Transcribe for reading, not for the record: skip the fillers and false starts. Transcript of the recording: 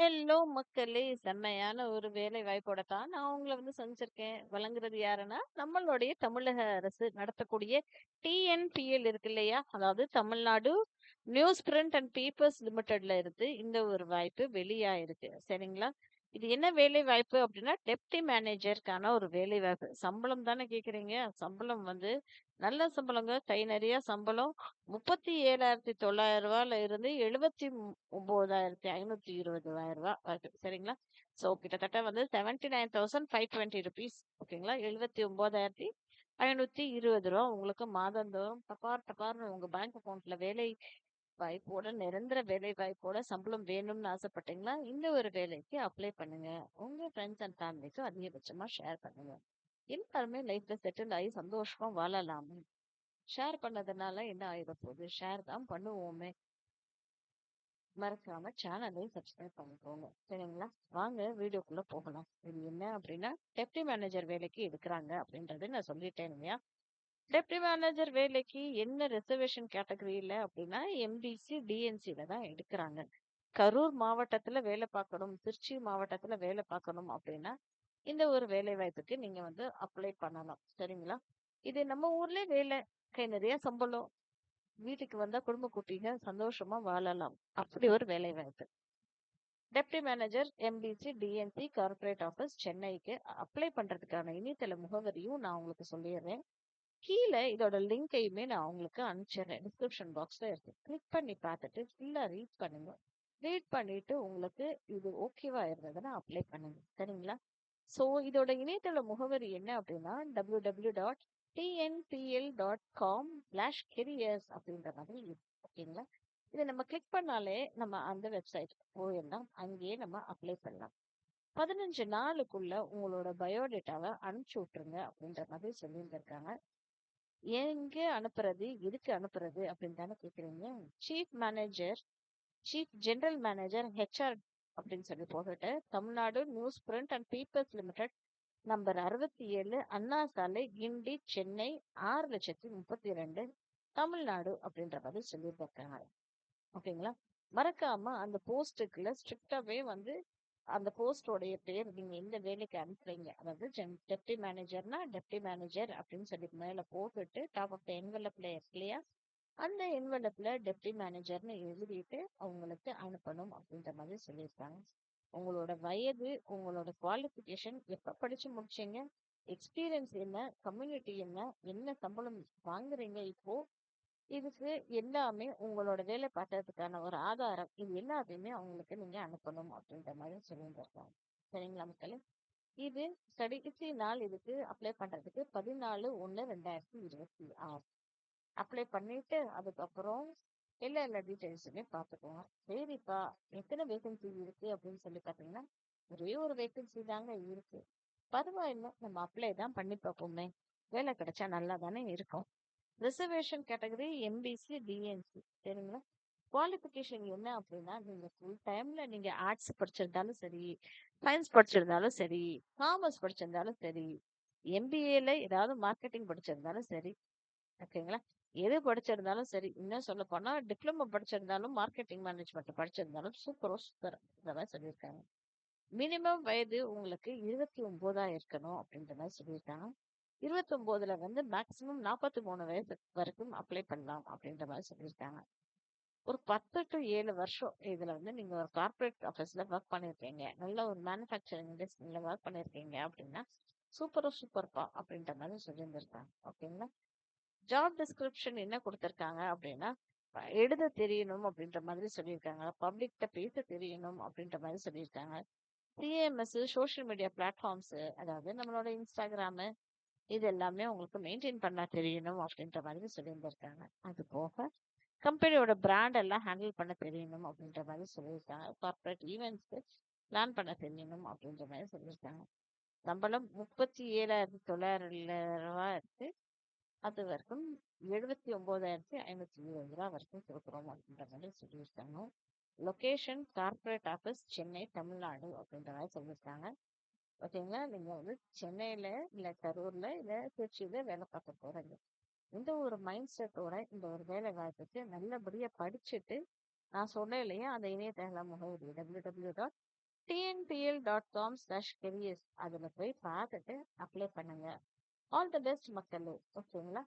Hello மக்களே! செம்மையான ஒரு வேலை வாய்ப்போட தான் நான் உங்கள சந்திச்சிருக்கேன். வழங்குறது யாருன்னா, நம்மளுடைய தமிழக அரசு நடத்தக்கூடிய டிஎன்பிஎல் இருக்கு இல்லையா? அதாவது Tamil Nadu news print and papers லிமிடெட்ல இருந்து இந்த ஒரு வாய்ப்பு வெளியாயிருக்கு. சரிங்களா? இது என்ன வேலை வாய்ப்பு அப்டின்னா, டெப்டி மேனேஜர்க்கான ஒரு வேலை வாய்ப்பு. சம்பளம் தானே கேட்குறீங்க? சம்பளம் நல்ல சம்பளங்க. கை நெறைய சம்பளம். ரூ. 37,900ல இருந்து ரூ. 79,520 வருது. சரிங்களா? ஸோ கிட்டத்தட்ட ₹79,520 ஓகேங்களா? ரூ. 79,520 உங்களுக்கு மாதந்தோறும் டபார் டபார்னு உங்க பேங்க் அக்கவுண்ட்ல வேலை வாய்ப்போட நிரந்தர வேலை வாய்ப்போட சம்பளம் வேணும்னு ஆசைப்பட்டீங்களா? இந்த ஒரு வேலைக்கு அப்ளை பண்ணுங்க. உங்க ஃப்ரெண்ட்ஸ் அண்ட் ஃபேமிலிக்கு அதிகபட்சமா ஷேர் பண்ணுங்க. எல்லாருமே லைஃப்ல செட்டில் ஆகி சந்தோஷமா வாழலாமே. ஷேர் பண்ணதுனால என்ன ஆயிட போகுது? ஷேர் தான் பண்ணுவோமே. மறக்காம சேனலை சப்ஸ்கிரைப் பண்ணிக்கோங்க. சரிங்களா? வாங்க வீடியோக்குள்ள போகலாம். இது என்ன அப்படின்னா, டெப்டி மேனேஜர் வேலைக்கு எடுக்குறாங்க அப்படின்றது நான் சொல்லிட்டேன் இல்லையா? டெப்டி மேனேஜர் வேலைக்கு என்ன ரிசர்வேஷன் கேட்டகரியில அப்படின்னா, எம்பிசி, டிஎன்சில தான் எடுக்குறாங்க. கரூர் மாவட்டத்துல வேலை பார்க்கணும், திருச்சி மாவட்டத்துல வேலை பார்க்கணும் அப்படின்னா, இந்த ஒரு வேலை வாய்ப்புக்கு நீங்க அப்ளை பண்ணலாம். சரிங்களா? இது நம்ம ஊர்லயே வேலை. கை நிறைய சம்பளம். வீட்டுக்கு வந்தா குடும்ப குட்டிங்க சந்தோஷமா வாழலாம். அப்படி ஒரு வேலை வாய்ப்பு. Deputy manager MBC DNC corporate office சென்னைக்கு அப்ளை பண்றதுக்கான இணையதள முகவரியும் நான் உங்களுக்கு சொல்லிடுறேன். கீழே இதோட லிங்கையுமே நான் உங்களுக்கு அனுப்பிச்சிடுறேன். டிஸ்கிரிப்ஷன் பாக்ஸ்ல இருக்கு. கிளிக் பண்ணி பார்த்துட்டு ஃபுல்லா ரீட் பண்ணுங்க. ரீட் பண்ணிட்டு உங்களுக்கு இது ஓகேவா இருந்ததுன்னா அப்ளை பண்ணுங்க. சரிங்களா? ஸோ இதோட இணையதள முகவரி என்ன அப்படின்னா www.tnpl.com/careers அப்படின்ற மாதிரி இருக்கு. ஓகேங்களா? இதை நம்ம கிளிக் பண்ணாலே நம்ம அந்த வெப்சைட் போயிடலாம். அங்கேயே நம்ம அப்ளை பண்ணலாம். 15 நாளுக்குள்ள உங்களோட பயோடேட்டாவை அனுப்பிச்சு விட்டுருங்க அப்படின்ற மாதிரி சொல்லியிருந்திருக்காங்க. எங்க அனுப்புறது, எதுக்கு அனுப்புறது அப்படின்னு தானே கேக்குறீங்க. Chief manager, chief general manager HR அப்படின்னு சொல்லி போட்டுட்டு Tamil Nadu news print and papers limited number 67 அண்ணா சாலை கிண்டி சென்னை 6,32,000 தமிழ்நாடு அப்படின்ற மாதிரி சொல்லியிருக்காங்க. ஓகேங்களா? மறக்காம அந்த போஸ்ட்டுக்குள்ள ஸ்ட்ரிக்டாவே அந்த போஸ்டோடைய பேர் நீங்க எந்த வேலைக்கு அனுப்புறீங்க, அதாவது டெப்டி மேனேஜர்னா டெப்டி மேனேஜர் அப்படின்னு சொல்லி மேல போட்டுட்டு டாப் ஆஃப் த என்வலப்ல இருக்கு இல்லையா, அந்த என்வலப்ல டெப்டி மேனேஜர்னு எழுதிட்டு அவங்களுக்கு அனுப்பணும் அப்படின்ற மாதிரி சொல்லியிருக்காங்க. உங்களோட வயது, உங்களோட குவாலிஃபிகேஷன், எப்ப படிச்சு முடிச்சீங்க, எக்ஸ்பீரியன்ஸ் என்ன, கம்யூனிட்டி என்ன சம்பளம் வாங்குறீங்க இப்போ, இதுக்கு எல்லாமே உங்களோட வேலை பார்த்ததுக்கான ஒரு ஆதாரம், இது எல்லாத்தையுமே அவங்களுக்கு நீங்க அனுப்பணும் அப்படின்ற மாதிரி சொல்லியிருந்திருக்காங்க. சரிங்களா மக்களே? இது கடைசி நாள் இதுக்கு அப்ளை பண்றதுக்கு 14/1/2026. அப்ளை பண்ணிட்டு அதுக்கப்புறம் எல்லா டீட்டெயில்ஸுமே பார்த்துக்கோங்க. சரிப்பா, எத்தனை வேகன்சி இருக்கு அப்படின்னு சொல்லி பார்த்தீங்கன்னா, ஒரே ஒரு வேகன்சி தாங்க இருக்கு. பரவாயில்ல, நம்ம அப்ளை தான் பண்ணி பார்ப்போமே. வேலை கிடைச்சா நல்லா தானே இருக்கும். Reservation category MBC, DNC. சரிங்களா? குவாலிஃபிகேஷன் என்ன அப்படின்னா, நீங்க ஃபுல் டைம்ல நீங்க ஆர்ட்ஸ் படிச்சிருந்தாலும் சரி, சயின்ஸ் படிச்சிருந்தாலும் சரி, காமர்ஸ் படிச்சிருந்தாலும் சரி, எம்பிஏல ஏதாவது மார்க்கெட்டிங் படிச்சிருந்தாலும் சரி, ஓகேங்களா? எது படிச்சிருந்தாலும் சரி, இன்னும் சொல்ல போனா டிப்ளமோ படிச்சிருந்தாலும் மார்க்கெட்டிங் மேனேஜ்மெண்ட் படிச்சிருந்தாலும் சூப்பர் இந்த மாதிரி சொல்லியிருக்காங்க. மினிமம் வயது உங்களுக்கு 29 இருக்கணும் அப்படின்ற மாதிரி சொல்லியிருக்காங்க. 29ல மேக்சிமம் 43 வயசு வரைக்கும் அப்ளை பண்ணலாம் அப்படின்ற மாதிரி சொல்லியிருக்காங்க. ஒரு 10 to 7 வருஷம் இதுல நீங்க ஒரு கார்ப்பரேட் ஆஃபீஸ்ல ஒர்க் பண்ணிருக்கீங்க, நல்ல ஒரு மேனுஃபேக்சரிங் இண்டஸ்ட்ரியில ஒர்க் பண்ணிருக்கீங்க அப்படின்னா சூப்பர்ப்பா அப்படின்ற மாதிரி சொல்லியிருந்திருக்காங்க. ஓகேங்களா? ஜாப் டிஸ்கிரிப்ஷன் என்ன கொடுத்திருக்காங்க அப்படின்னா, எழுத தெரியணும் அப்படின்ற மாதிரி சொல்லியிருக்காங்க. பப்ளிக்ட்ட பேச தெரியணும் அப்படின்ற மாதிரி சொல்லியிருக்காங்க. சிஎம்எஸ், சோஷியல் மீடியா பிளாட்ஃபார்ம்ஸ், அதாவது நம்மளோட இன்ஸ்டாகிராம், இது எல்லாமே உங்களுக்கு மெயின்டைன் பண்ண தெரியணும் அப்படின்ற மாதிரி சொல்லியிருந்திருக்காங்க. அது போக கம்பெனியோட பிராண்ட் எல்லாம் ஹேண்டில் பண்ண தெரியணும் அப்படின்ற மாதிரி சொல்லியிருக்காங்க. கார்பரேட் ஈவெண்ட்ஸ் பிளான் பண்ண தெரியணும் அப்படின்ற மாதிரி சொல்லியிருக்காங்க. சம்பளம் 37,900 இருக்கு. அது வரைக்கும் 79,520 வரைக்கும் கொடுக்குறோம் அப்படின்ற மாதிரி சொல்லியிருக்காங்க. Location corporate office Chennai, Tamil Nadu அப்படின்ற மாதிரி சொல்லியிருக்காங்க. ஓகேங்களா? நீங்க சென்னையில இல்ல கரூர்ல இல்ல திருச்சியில வேலை பார்க்க போறீங்க. இந்த ஒரு மைண்ட் செட்டோட இந்த ஒரு வேலை வாய்ப்புக்கு நல்லபடியா படிச்சுட்டு நான் சொன்னேன் இல்லையா அந்த இணையதள முகவரி www.tnpl.com/careers. அதுல போய் பார்த்துட்டு அப்ளை பண்ணுங்க. ஆல் தி பெஸ்ட் மக்களே. ஓகேங்களா?